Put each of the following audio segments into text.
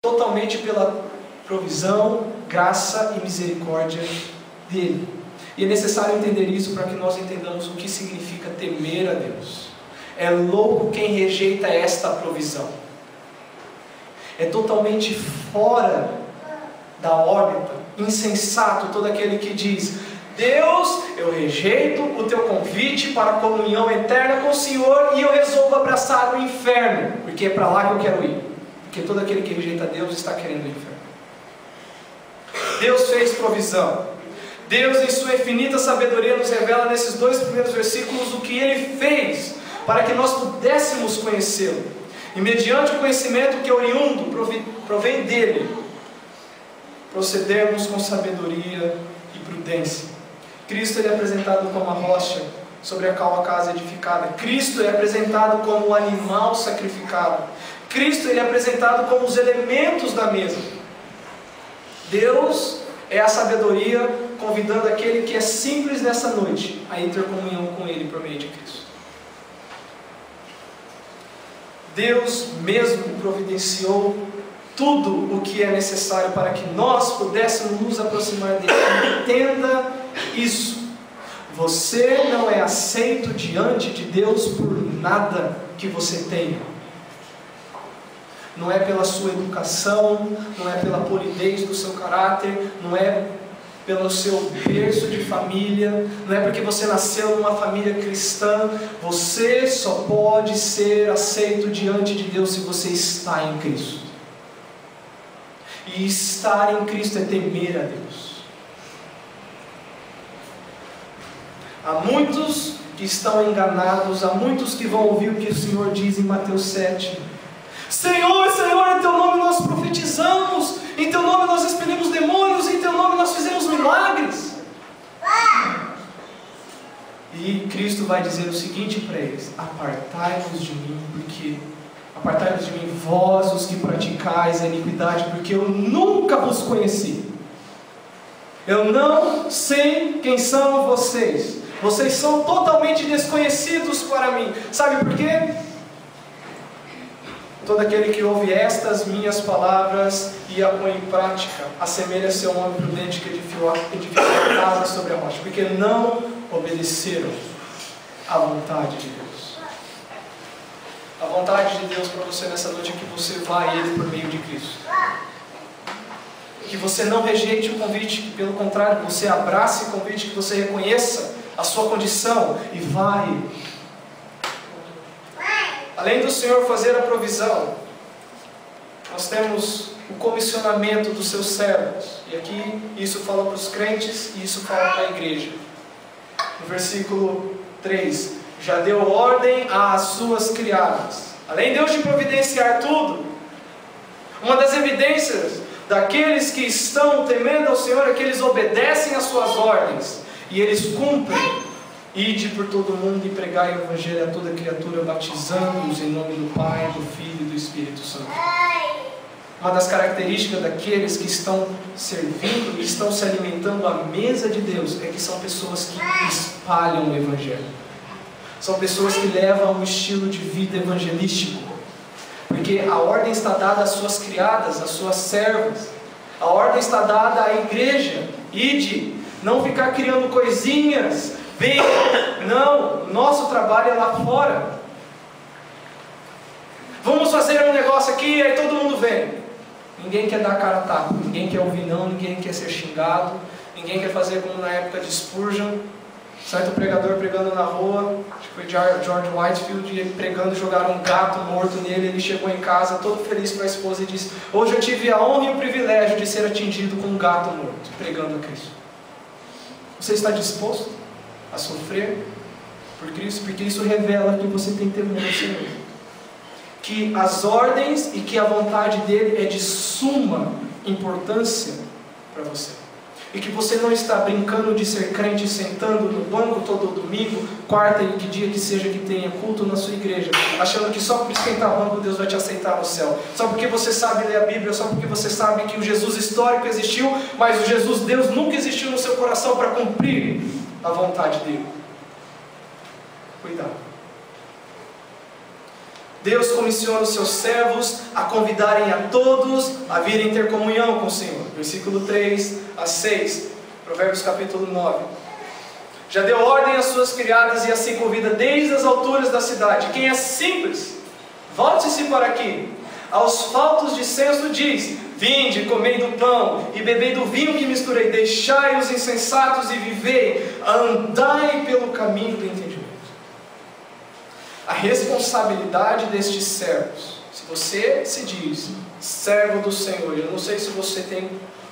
totalmente pela provisão, graça e misericórdia dele. E é necessário entender isso para que nós entendamos o que significa temer a Deus. É louco quem rejeita esta provisão. É totalmente fora da órbita, insensato todo aquele que diz: Deus, eu rejeito o teu convite para a comunhão eterna com o Senhor e eu resolvo abraçar o inferno, porque é para lá que eu quero ir. Porque todo aquele que rejeita Deus está querendo o inferno. Deus fez provisão. Deus, em sua infinita sabedoria, nos revela nesses 2 primeiros versículos o que Ele fez para que nós pudéssemos conhecê-lo. E mediante o conhecimento que é oriundo, provém dele, procedermos com sabedoria e prudência. Cristo ele é apresentado como a rocha sobre a qual a casa é edificada. Cristo é apresentado como o animal sacrificado. Cristo ele é apresentado como os elementos da mesa. Deus é a sabedoria, convidando aquele que é simples nessa noite a ir ter comunhão com Ele por meio de Cristo. Deus mesmo providenciou tudo o que é necessário para que nós pudéssemos nos aproximar dele. Entenda isso. Você não é aceito diante de Deus por nada que você tenha. Não é pela sua educação, não é pela polidez do seu caráter, não é pelo seu berço de família, não é porque você nasceu numa família cristã. Você só pode ser aceito diante de Deus se você está em Cristo. E estar em Cristo é temer a Deus. Há muitos que estão enganados, há muitos que vão ouvir o que o Senhor diz em Mateus 7. Senhor, Senhor, em Teu nome nós profetizamos, em Teu nome nós expelimos demônios, em Teu nome nós fizemos milagres. E Cristo vai dizer o seguinte para eles: apartai-vos de mim, apartai-vos de mim, vós os que praticais a iniquidade, porque eu nunca vos conheci. Eu não sei quem são vocês. Vocês são totalmente desconhecidos para mim. Sabe por quê? Todo aquele que ouve estas minhas palavras e a põe em prática, assemelha-se a um homem prudente que edificou a casa sobre a rocha, porque não obedeceram à vontade de Deus. A vontade de Deus para você nessa noite é que você vá a Ele por meio de Cristo. Que você não rejeite o convite, que pelo contrário, você abrace o convite, que você reconheça a sua condição e vá a Ele. Além do Senhor fazer a provisão, nós temos o comissionamento dos seus servos. E aqui isso fala para os crentes e isso fala para a igreja. No versículo 3, já deu ordem às suas criadas. Além de Deus de providenciar tudo, uma das evidências daqueles que estão temendo ao Senhor é que eles obedecem às suas ordens e eles cumprem. Ide por todo mundo e pregai o Evangelho a toda criatura, batizando-os em nome do Pai, do Filho e do Espírito Santo. Uma das características daqueles que estão servindo e estão se alimentando à mesa de Deus é que são pessoas que espalham o Evangelho. São pessoas que levam um estilo de vida evangelístico. Porque a ordem está dada às suas criadas, às suas servas. A ordem está dada à igreja. Ide, não ficar criando coisinhas. Vem, não, nosso trabalho é lá fora. Vamos fazer um negócio aqui, aí todo mundo vem. Ninguém quer dar cara a tapa, ninguém quer ouvir não, ninguém quer ser xingado, ninguém quer fazer como na época de Spurgeon, certo pregador pregando na rua, acho que foi George Whitefield, e ele pregando, jogaram um gato morto nele. Ele chegou em casa todo feliz para a esposa e disse: hoje eu tive a honra e o privilégio de ser atingido com um gato morto, pregando a Cristo. Você está disposto a sofrer por Cristo? Porque isso revela que você tem temor ao Senhor, que as ordens e que a vontade dele é de suma importância para você, e que você não está brincando de ser crente sentando no banco todo domingo, quarta e que dia que seja que tenha culto na sua igreja, achando que só por esquentar banco Deus vai te aceitar no céu, só porque você sabe ler a Bíblia, só porque você sabe que o Jesus histórico existiu, mas o Jesus Deus nunca existiu no seu coração para cumprir a vontade dele. Cuidado. Deus comissiona os seus servos a convidarem a todos a virem ter comunhão com o Senhor. Versículo 3 a 6, Provérbios capítulo 9. Já deu ordem às suas criadas e assim convida desde as alturas da cidade. Quem é simples, volte-se para aqui. Aos faltos de senso diz: vinde, comei do pão e bebei do vinho que misturei. Deixai os insensatos e vivei. Andai pelo caminho do entendimento. A responsabilidade destes servos. Se você se diz servo do Senhor, eu não sei se você tem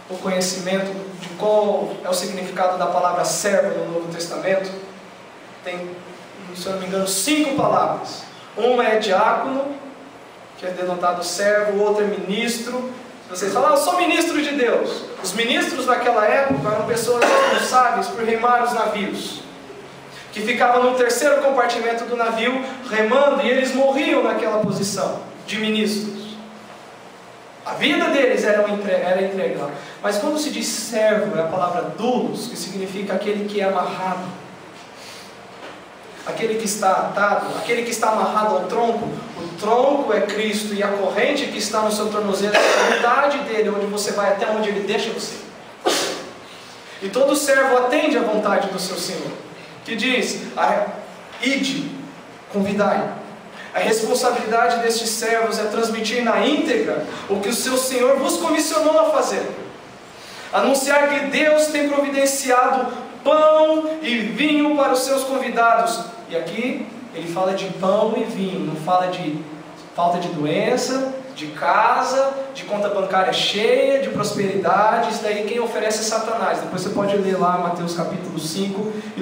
o conhecimento de qual é o significado da palavra servo no Novo Testamento. Tem, se eu não me engano, 5 palavras. Uma é diácono, que é denotado servo. Outra é ministro. Vocês falam: eu sou ministro de Deus. Os ministros naquela época eram pessoas responsáveis por remar os navios, que ficavam no terceiro compartimento do navio remando, e eles morriam naquela posição de ministros. A vida deles era entregue lá. Mas quando se diz servo, é a palavra doulos, que significa aquele que é amarrado, aquele que está atado, aquele que está amarrado ao tronco. O tronco é Cristo, e a corrente que está no seu tornozelo é a vontade dele, onde você vai até onde ele deixa você. E todo servo atende à vontade do seu Senhor, que diz: ide, convidai. A responsabilidade destes servos é transmitir na íntegra o que o seu Senhor vos comissionou a fazer. Anunciar que Deus tem providenciado pão e vinho para os seus convidados. E aqui ele fala de pão e vinho, não fala de falta de doença, de casa, de conta bancária cheia, de prosperidade. Isso daí quem oferece é Satanás. Depois você pode ler lá Mateus capítulo 5 e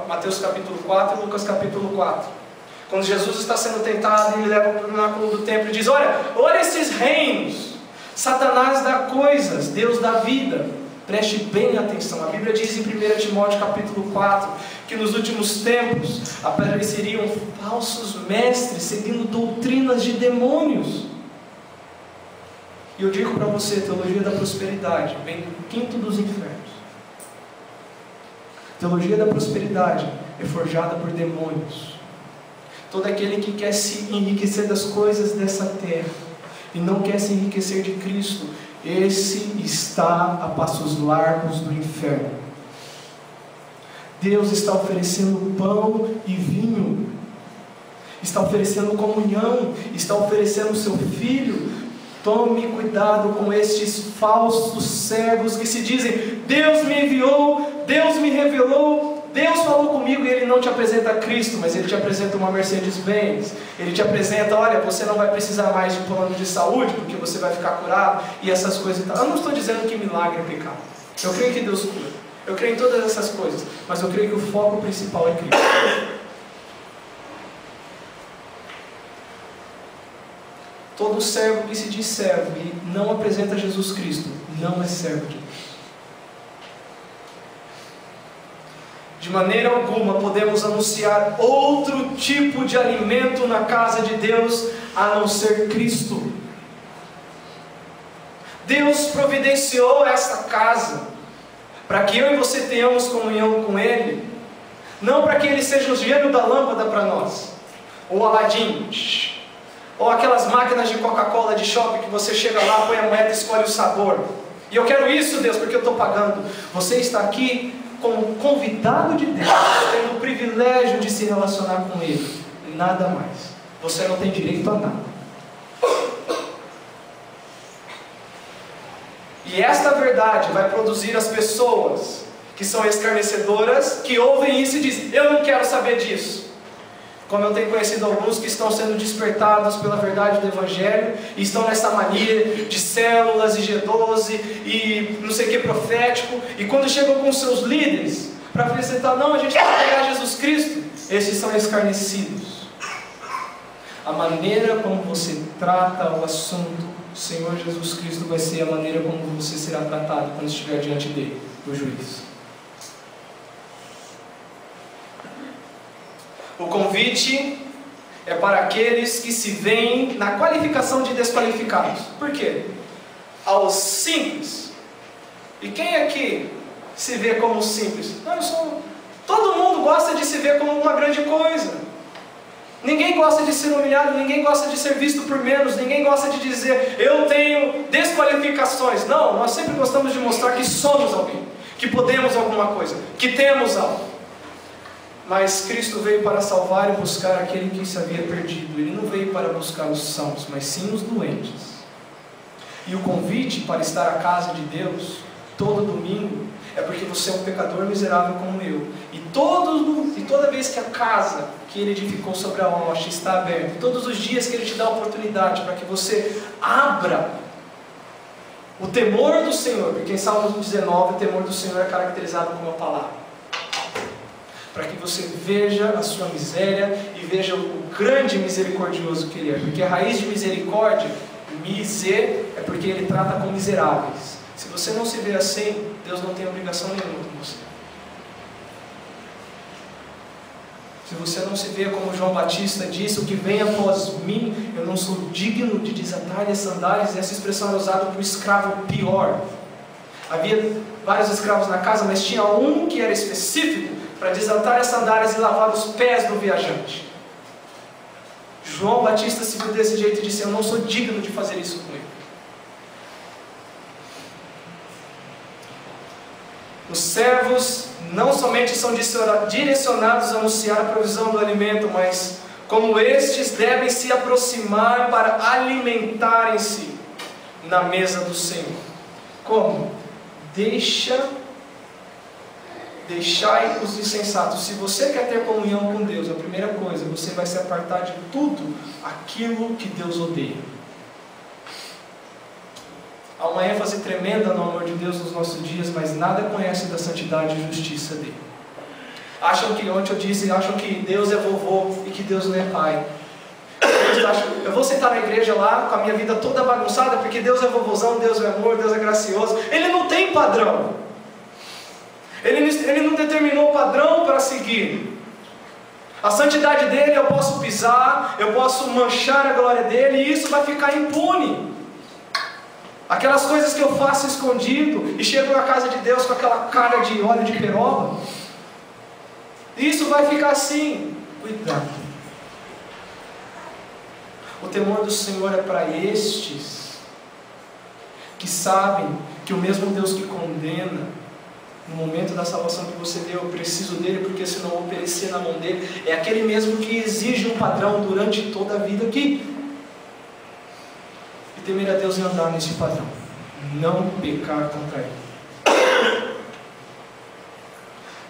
Mateus capítulo 4 e Lucas capítulo 4. Quando Jesus está sendo tentado, ele leva para o pináculo do templo e diz: olha esses reinos. Satanás dá coisas, Deus dá vida. Preste bem atenção. A Bíblia diz em 1 Timóteo capítulo 4 que nos últimos tempos apareceriam falsos mestres seguindo doutrinas de demônios. E eu digo para você, teologia da prosperidade vem do quinto dos infernos. Teologia da prosperidade é forjada por demônios. Todo aquele que quer se enriquecer das coisas dessa terra e não quer se enriquecer de Cristo, esse está a passos largos do inferno. Deus está oferecendo pão e vinho, está oferecendo comunhão, está oferecendo o seu Filho. Tome cuidado com estes falsos servos que se dizem: Deus me enviou, Deus me revelou, Deus falou comigo. E Ele não te apresenta Cristo, mas Ele te apresenta uma Mercedes-Benz. Ele te apresenta: olha, você não vai precisar mais de plano de saúde, porque você vai ficar curado, e essas coisas e tal. Eu não estou dizendo que milagre é pecado. Eu creio que Deus cura, eu creio em todas essas coisas, mas eu creio que o foco principal é Cristo. Todo servo que se diz servo e não apresenta Jesus Cristo não é servo de Deus. De maneira alguma podemos anunciar outro tipo de alimento na casa de Deus a não ser Cristo. Deus providenciou esta casa para que eu e você tenhamos comunhão com Ele, não para que Ele seja o gênio da lâmpada para nós, ou Aladim, ou aquelas máquinas de Coca-Cola de shopping que você chega lá, põe a moeda e escolhe o sabor. E eu quero isso, Deus, porque eu estou pagando. Você está aqui como convidado de Deus, tendo o privilégio de se relacionar com Ele, nada mais. Você não tem direito a nada. E esta verdade vai produzir as pessoas que são escarnecedoras, que ouvem isso e dizem: eu não quero saber disso. Como eu tenho conhecido alguns que estão sendo despertados pela verdade do Evangelho e estão nessa mania de células e G12 e não sei o que profético, e quando chegam com seus líderes para apresentar: não, a gente vai pegar Jesus Cristo, esses são escarnecidos. A maneira como você trata o assunto do Senhor Jesus Cristo vai ser a maneira como você será tratado quando estiver diante dele, do juiz. O convite é para aqueles que se veem na qualificação de desqualificados. Por quê? Aos simples. E quem aqui se vê como simples? Não, todo mundo gosta de se ver como uma grande coisa. Ninguém gosta de ser humilhado, ninguém gosta de ser visto por menos, ninguém gosta de dizer, eu tenho desqualificações. Não, nós sempre gostamos de mostrar que somos alguém, que podemos alguma coisa, que temos algo. Mas Cristo veio para salvar e buscar aquele que se havia perdido. Ele não veio para buscar os sãos, mas sim os doentes. E o convite para estar à casa de Deus, todo domingo, é porque você é um pecador miserável como eu. E toda vez que a casa que Ele edificou sobre a rocha está aberta, e todos os dias que Ele te dá a oportunidade para que você abra o temor do Senhor, porque em Salmos 19 o temor do Senhor é caracterizado como a palavra. Para que você veja a sua miséria e veja o grande misericordioso que Ele é. Porque a raiz de misericórdia, miser, é porque Ele trata com miseráveis. Se você não se vê assim, Deus não tem obrigação nenhuma com você. Se você não se vê como João Batista disse, o que vem após mim, eu não sou digno de desatar as sandálias. Essa expressão era usada para o escravo pior. Havia vários escravos na casa, mas tinha um que era específico para desatar as sandálias e lavar os pés do viajante. João Batista se viu desse jeito e disse, eu não sou digno de fazer isso com ele. Os servos não somente são direcionados a anunciar a provisão do alimento, mas como estes devem se aproximar para alimentarem-se na mesa do Senhor. Como? Deixai os insensatos. Se você quer ter comunhão com Deus, a primeira coisa, você vai se apartar de tudo aquilo que Deus odeia. Há uma ênfase tremenda no amor de Deus nos nossos dias, mas nada conhece da santidade e justiça dele. Acham que, ontem eu disse, acham que Deus é vovô e que Deus não é pai. Eu vou sentar na igreja lá com a minha vida toda bagunçada porque Deus é vovôzão, Deus é amor, Deus é gracioso. Ele não tem padrão. Ele não determinou padrão para seguir. A santidade dele eu posso pisar, eu posso manchar a glória dele e isso vai ficar impune. Aquelas coisas que eu faço escondido e chego na casa de Deus com aquela cara de óleo de peroba, isso vai ficar assim. Cuidado. O temor do Senhor é para estes que sabem que o mesmo Deus que condena no momento da salvação que você deu, eu preciso dele porque senão eu vou perecer na mão dele, é aquele mesmo que exige um padrão durante toda a vida aqui. E temer a Deus e andar nesse padrão, não pecar contra ele.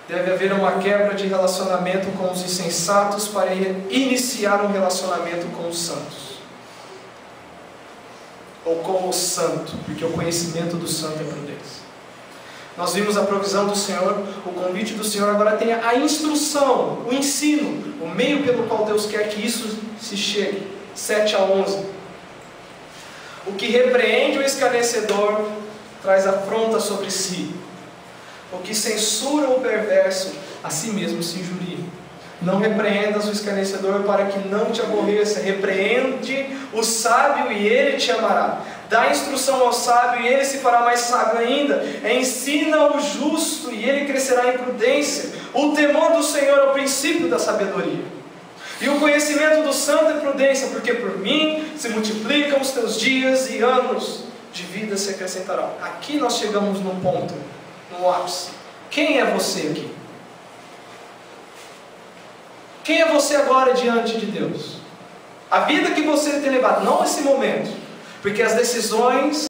Deve haver uma quebra de relacionamento com os insensatos para iniciar um relacionamento com os santos. Ou com o santo, porque o conhecimento do santo é prudência. Nós vimos a provisão do Senhor, o convite do Senhor, agora tem a instrução, o ensino, o meio pelo qual Deus quer que isso se chegue. 7 a 11. O que repreende o escarnecedor traz afronta sobre si. O que censura o perverso, a si mesmo se injuria. Não repreendas o escarnecedor para que não te aborreça. Repreende o sábio e ele te amará. Dá instrução ao sábio e ele se fará mais sábio ainda. Ensina o justo e ele crescerá em prudência. O temor do Senhor é o princípio da sabedoria. E o conhecimento do santo é prudência, porque por mim se multiplicam os teus dias e anos de vida se acrescentarão. Aqui nós chegamos num ponto, no ápice. Quem é você aqui? Quem é você agora diante de Deus? A vida que você tem levado, não esse momento, porque as decisões